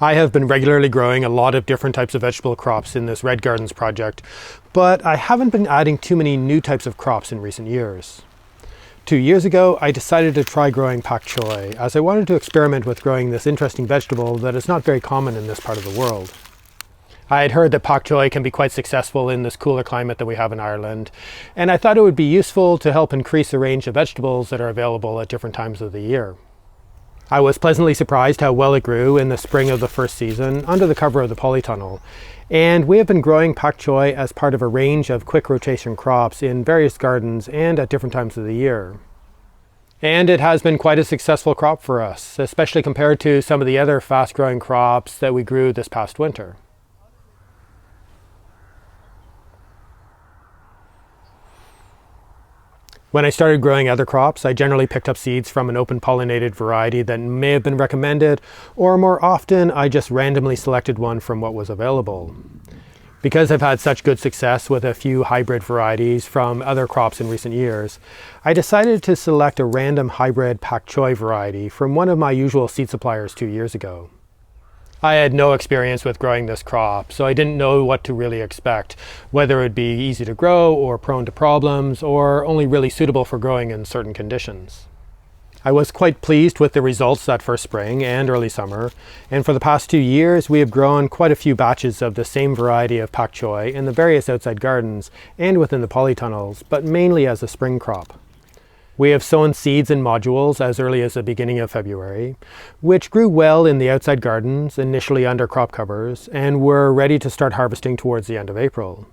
I have been regularly growing a lot of different types of vegetable crops in this Red Gardens project, but I haven't been adding too many new types of crops in recent years. 2 years ago, I decided to try growing pak choi, as I wanted to experiment with growing this interesting vegetable that is not very common in this part of the world. I had heard that pak choi can be quite successful in this cooler climate that we have in Ireland, and I thought it would be useful to help increase the range of vegetables that are available at different times of the year. I was pleasantly surprised how well it grew in the spring of the first season under the cover of the polytunnel, and we have been growing pak choi as part of a range of quick rotation crops in various gardens and at different times of the year. And it has been quite a successful crop for us, especially compared to some of the other fast-growing crops that we grew this past winter. When I started growing other crops, I generally picked up seeds from an open pollinated variety that may have been recommended, or more often I just randomly selected one from what was available. Because I've had such good success with a few hybrid varieties from other crops in recent years, I decided to select a random hybrid pak choi variety from one of my usual seed suppliers 2 years ago. I had no experience with growing this crop, so I didn't know what to really expect, whether it would be easy to grow or prone to problems, or only really suitable for growing in certain conditions. I was quite pleased with the results that first spring and early summer, and for the past 2 years we have grown quite a few batches of the same variety of pak choi in the various outside gardens and within the polytunnels, but mainly as a spring crop. We have sown seeds in modules as early as the beginning of February, which grew well in the outside gardens, initially under crop covers, and were ready to start harvesting towards the end of April.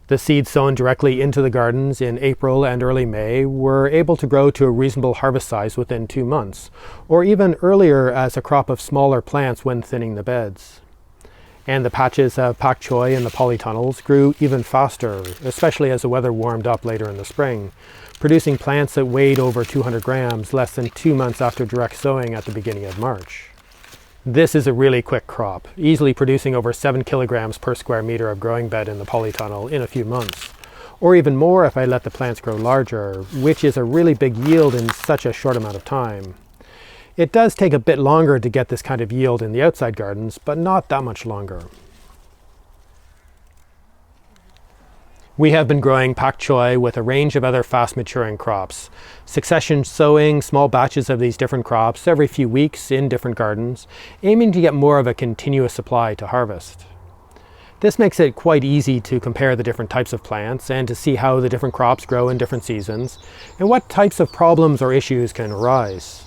The seeds sown directly into the gardens in April and early May were able to grow to a reasonable harvest size within 2 months, or even earlier as a crop of smaller plants when thinning the beds. And the patches of pak choi in the polytunnels grew even faster, especially as the weather warmed up later in the spring, producing plants that weighed over 200 grams less than 2 months after direct sowing at the beginning of March. This is a really quick crop, easily producing over 7 kilograms per square meter of growing bed in the polytunnel in a few months, or even more if I let the plants grow larger, which is a really big yield in such a short amount of time. It does take a bit longer to get this kind of yield in the outside gardens, but not that much longer. We have been growing pak choi with a range of other fast-maturing crops, succession sowing small batches of these different crops every few weeks in different gardens, aiming to get more of a continuous supply to harvest. This makes it quite easy to compare the different types of plants and to see how the different crops grow in different seasons, and what types of problems or issues can arise.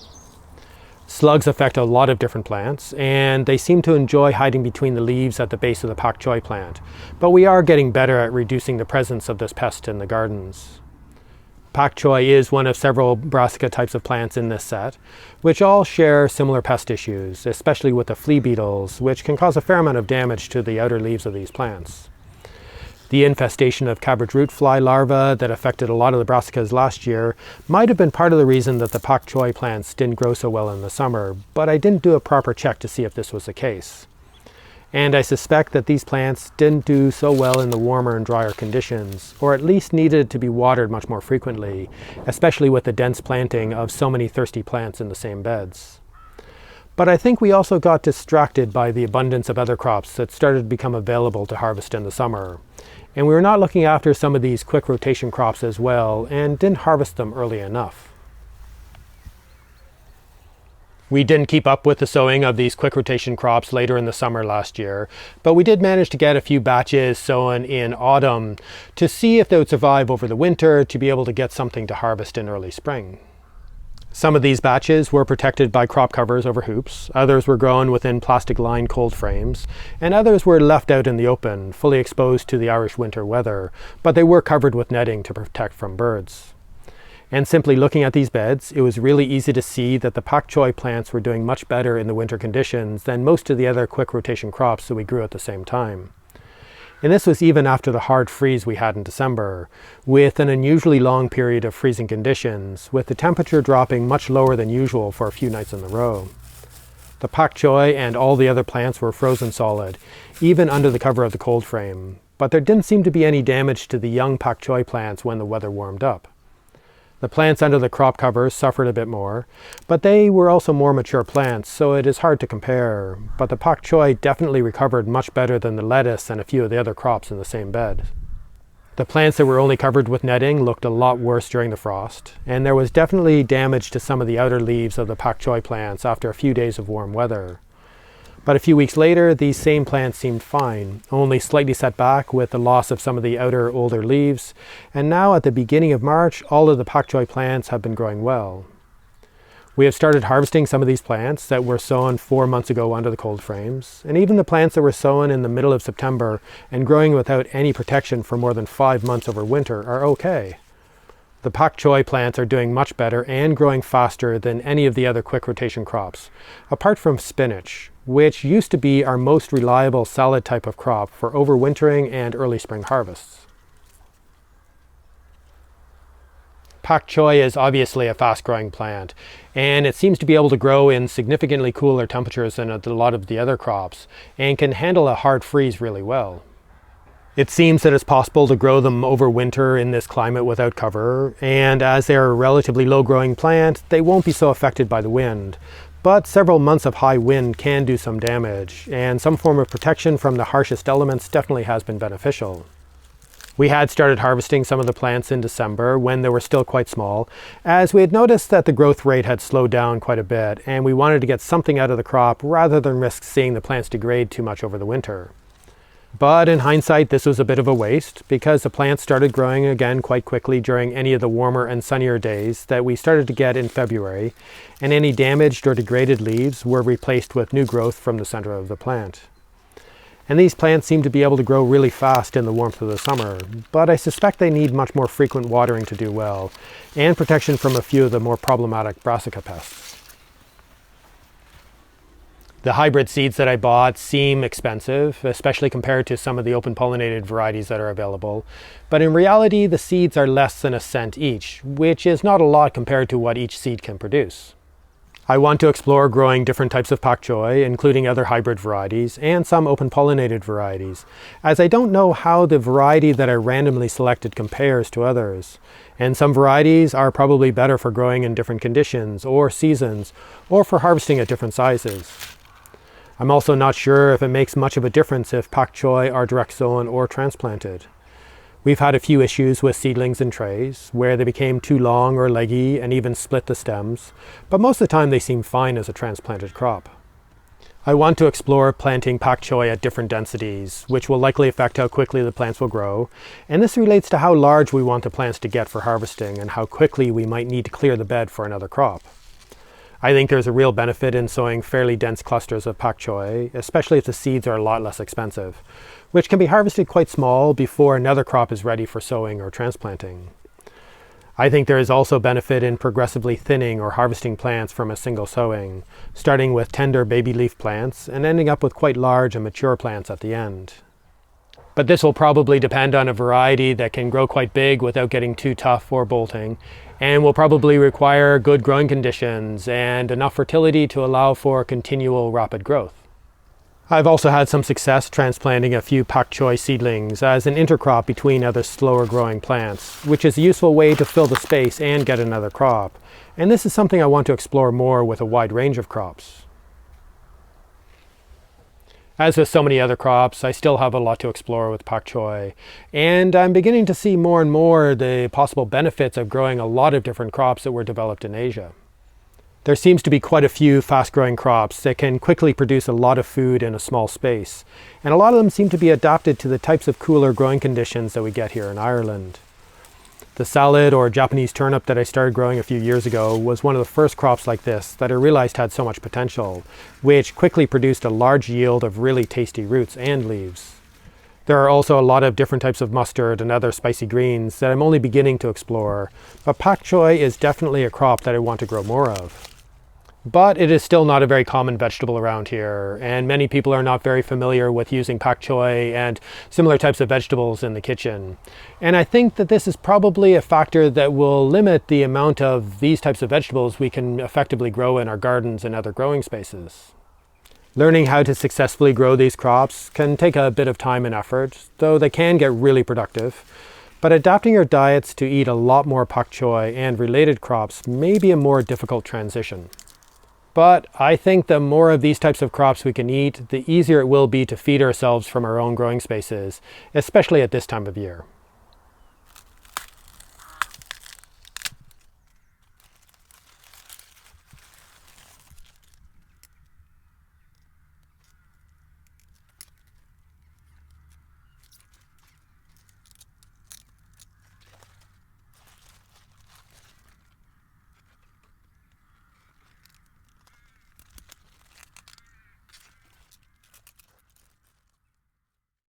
Slugs affect a lot of different plants, and they seem to enjoy hiding between the leaves at the base of the pak choi plant, but we are getting better at reducing the presence of this pest in the gardens. Pak choi is one of several brassica types of plants in this set, which all share similar pest issues, especially with the flea beetles, which can cause a fair amount of damage to the outer leaves of these plants. The infestation of cabbage root fly larvae that affected a lot of the brassicas last year might have been part of the reason that the pak choi plants didn't grow so well in the summer, but I didn't do a proper check to see if this was the case. And I suspect that these plants didn't do so well in the warmer and drier conditions, or at least needed to be watered much more frequently, especially with the dense planting of so many thirsty plants in the same beds. But I think we also got distracted by the abundance of other crops that started to become available to harvest in the summer. And we were not looking after some of these quick rotation crops as well, and didn't harvest them early enough. We didn't keep up with the sowing of these quick rotation crops later in the summer last year, but we did manage to get a few batches sown in autumn to see if they would survive over the winter to be able to get something to harvest in early spring. Some of these batches were protected by crop covers over hoops, others were grown within plastic-lined cold frames, and others were left out in the open, fully exposed to the Irish winter weather, but they were covered with netting to protect from birds. And simply looking at these beds, it was really easy to see that the pak choi plants were doing much better in the winter conditions than most of the other quick rotation crops that we grew at the same time. And this was even after the hard freeze we had in December, with an unusually long period of freezing conditions, with the temperature dropping much lower than usual for a few nights in a row. The pak choi and all the other plants were frozen solid, even under the cover of the cold frame, but there didn't seem to be any damage to the young pak choi plants when the weather warmed up. The plants under the crop covers suffered a bit more, but they were also more mature plants, so it is hard to compare. But the pak choi definitely recovered much better than the lettuce and a few of the other crops in the same bed. The plants that were only covered with netting looked a lot worse during the frost, and there was definitely damage to some of the outer leaves of the pak choi plants after a few days of warm weather. But a few weeks later, these same plants seemed fine, only slightly set back with the loss of some of the outer older leaves, and now at the beginning of March, all of the pak choi plants have been growing well. We have started harvesting some of these plants that were sown 4 months ago under the cold frames, and even the plants that were sown in the middle of September and growing without any protection for more than 5 months over winter are okay. The pak choi plants are doing much better and growing faster than any of the other quick rotation crops, apart from spinach, which used to be our most reliable salad type of crop for overwintering and early spring harvests. Pak choi is obviously a fast-growing plant, and it seems to be able to grow in significantly cooler temperatures than a lot of the other crops, and can handle a hard freeze really well. It seems that it's possible to grow them over winter in this climate without cover, and as they're a relatively low-growing plant, they won't be so affected by the wind. But several months of high wind can do some damage, and some form of protection from the harshest elements definitely has been beneficial. We had started harvesting some of the plants in December when they were still quite small, as we had noticed that the growth rate had slowed down quite a bit, and we wanted to get something out of the crop rather than risk seeing the plants degrade too much over the winter. But in hindsight, this was a bit of a waste, because the plants started growing again quite quickly during any of the warmer and sunnier days that we started to get in February, and any damaged or degraded leaves were replaced with new growth from the center of the plant. And these plants seem to be able to grow really fast in the warmth of the summer, but I suspect they need much more frequent watering to do well, and protection from a few of the more problematic brassica pests. The hybrid seeds that I bought seem expensive, especially compared to some of the open pollinated varieties that are available, but in reality the seeds are less than a cent each, which is not a lot compared to what each seed can produce. I want to explore growing different types of pak choi, including other hybrid varieties and some open pollinated varieties, as I don't know how the variety that I randomly selected compares to others. And some varieties are probably better for growing in different conditions or seasons, or for harvesting at different sizes. I'm also not sure if it makes much of a difference if pak choi are direct sown or transplanted. We've had a few issues with seedlings in trays, where they became too long or leggy and even split the stems, but most of the time they seem fine as a transplanted crop. I want to explore planting pak choi at different densities, which will likely affect how quickly the plants will grow, and this relates to how large we want the plants to get for harvesting and how quickly we might need to clear the bed for another crop. I think there's a real benefit in sowing fairly dense clusters of pak choi, especially if the seeds are a lot less expensive, which can be harvested quite small before another crop is ready for sowing or transplanting. I think there is also benefit in progressively thinning or harvesting plants from a single sowing, starting with tender baby leaf plants and ending up with quite large and mature plants at the end. But this will probably depend on a variety that can grow quite big without getting too tough or bolting, and will probably require good growing conditions and enough fertility to allow for continual rapid growth. I've also had some success transplanting a few pak choi seedlings as an intercrop between other slower growing plants, which is a useful way to fill the space and get another crop. And this is something I want to explore more with a wide range of crops. As with so many other crops, I still have a lot to explore with pak choi, and I'm beginning to see more and more the possible benefits of growing a lot of different crops that were developed in Asia. There seems to be quite a few fast-growing crops that can quickly produce a lot of food in a small space, and a lot of them seem to be adapted to the types of cooler growing conditions that we get here in Ireland. The salad or Japanese turnip that I started growing a few years ago was one of the first crops like this that I realized had so much potential, which quickly produced a large yield of really tasty roots and leaves. There are also a lot of different types of mustard and other spicy greens that I'm only beginning to explore, but pak choi is definitely a crop that I want to grow more of. But it is still not a very common vegetable around here, and many people are not very familiar with using pak choi and similar types of vegetables in the kitchen. And I think that this is probably a factor that will limit the amount of these types of vegetables we can effectively grow in our gardens and other growing spaces. Learning how to successfully grow these crops can take a bit of time and effort, though they can get really productive. But adapting our diets to eat a lot more pak choi and related crops may be a more difficult transition. But I think the more of these types of crops we can eat, the easier it will be to feed ourselves from our own growing spaces, especially at this time of year.